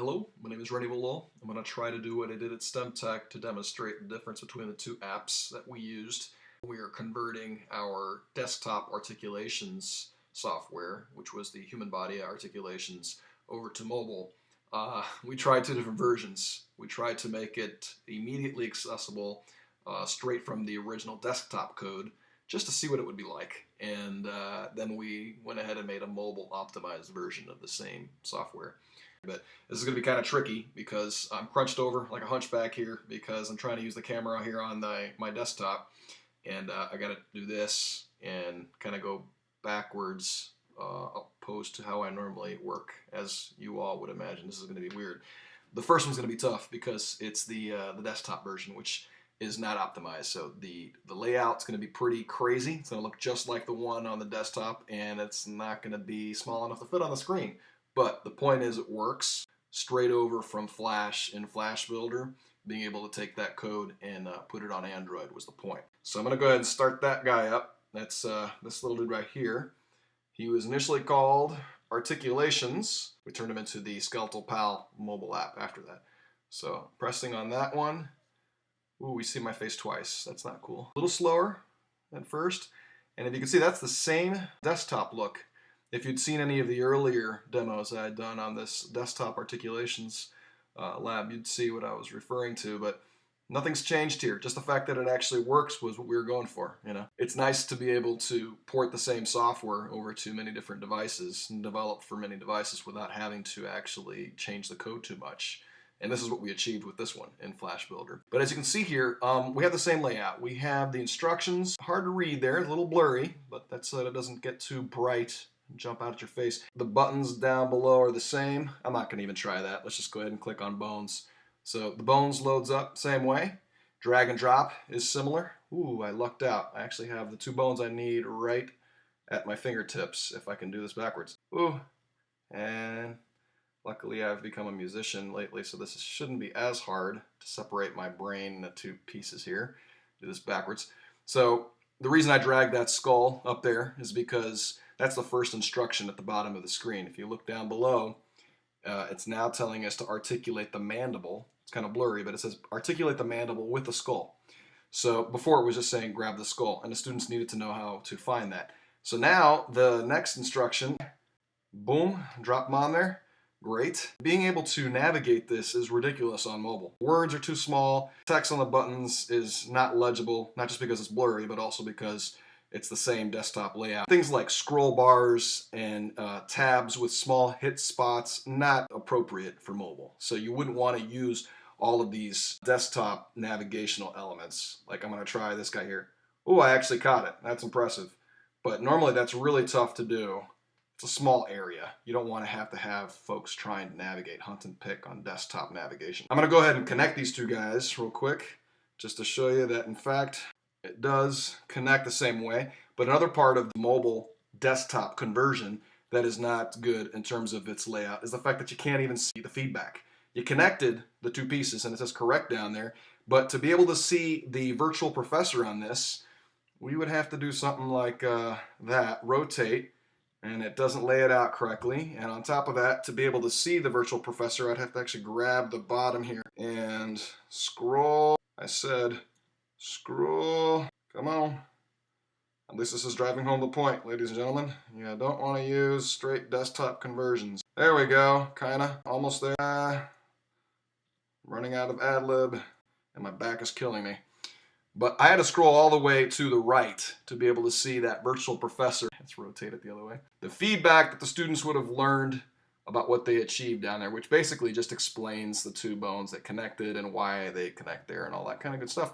Hello, my name is Rene Vogt-Lowell. I'm going to try to do what I did at STEM Tech to demonstrate the difference between the two apps that we used. We are converting our desktop articulations software, which was the human body articulations, over to mobile. We tried two different versions. We tried to make it immediately accessible straight from the original desktop code just to see what it would be like. And then we went ahead and made a mobile optimized version of the same software. But this is going to be kind of tricky because I'm crunched over like a hunchback here because I'm trying to use the camera here on my desktop, and I got to do this and kind of go backwards opposed to how I normally work. As you all would imagine, this is going to be weird. The first one's going to be tough because it's the desktop version, which is not optimized. So the layout's going to be pretty crazy. It's going to look just like the one on the desktop, and it's not going to be small enough to fit on the screen. But the point is, it works straight over from Flash in Flash Builder. Being able to take that code and put it on Android was the point. So I'm going to go ahead and start that guy up. That's this little dude right here. He was initially called Articulations. We turned him into the Skeletal Pal mobile app after that. So pressing on that one. Ooh, we see my face twice. That's not cool. A little slower at first. And if you can see, that's the same desktop look. If you'd seen any of the earlier demos I had done on this desktop articulations lab, you'd see what I was referring to, but nothing's changed here. Just the fact that it actually works was what we were going for, you know. It's nice to be able to port the same software over to many different devices and develop for many devices without having to actually change the code too much. And this is what we achieved with this one in Flash Builder. But as you can see here, we have the same layout. We have the instructions, hard to read there, a little blurry, but that's so that it doesn't get too bright and jump out at your face. The buttons down below are the same. I'm not going to even try that. Let's just go ahead and click on Bones. So the Bones loads up same way. Drag and drop is similar. Ooh, I lucked out. I actually have the two bones I need right at my fingertips if I can do this backwards. Ooh, and luckily I've become a musician lately, so this shouldn't be as hard to separate my brain into two pieces here. Do this backwards. So the reason I dragged that skull up there is because that's the first instruction at the bottom of the screen. If you look down below, it's now telling us to articulate the mandible. It's kind of blurry, but it says articulate the mandible with the skull. So before it was just saying grab the skull, and the students needed to know how to find that. So now the next instruction, boom, drop them on there. Great. Being able to navigate this is ridiculous on mobile. Words are too small. Text on the buttons is not legible, not just because it's blurry, but also because it's the same desktop layout. Things like scroll bars and tabs with small hit spots, not appropriate for mobile. So you wouldn't want to use all of these desktop navigational elements. Like I'm going to try this guy here. Oh, I actually caught it. That's impressive. But normally that's really tough to do. It's a small area. You don't want to have folks trying to navigate hunt and pick on desktop navigation. I'm going to go ahead and connect these two guys real quick just to show you that in fact it does connect the same way. But another part of the mobile desktop conversion that is not good in terms of its layout is the fact that you can't even see the feedback. You connected the two pieces and it says correct down there, but to be able to see the virtual professor on this, we would have to do something like that, rotate, and it doesn't lay it out correctly. And on top of that, to be able to see the virtual professor, I'd have to actually grab the bottom here and scroll. I said scroll. Come on. At least this is driving home the point, ladies and gentlemen. You don't want to use straight desktop conversions. There we go. Kinda. Almost there. Running out of ad-lib, and my back is killing me. But I had to scroll all the way to the right to be able to see that virtual professor. Let's rotate it the other way. The feedback that the students would have learned about what they achieved down there, which basically just explains the two bones that connected and why they connect there and all that kind of good stuff.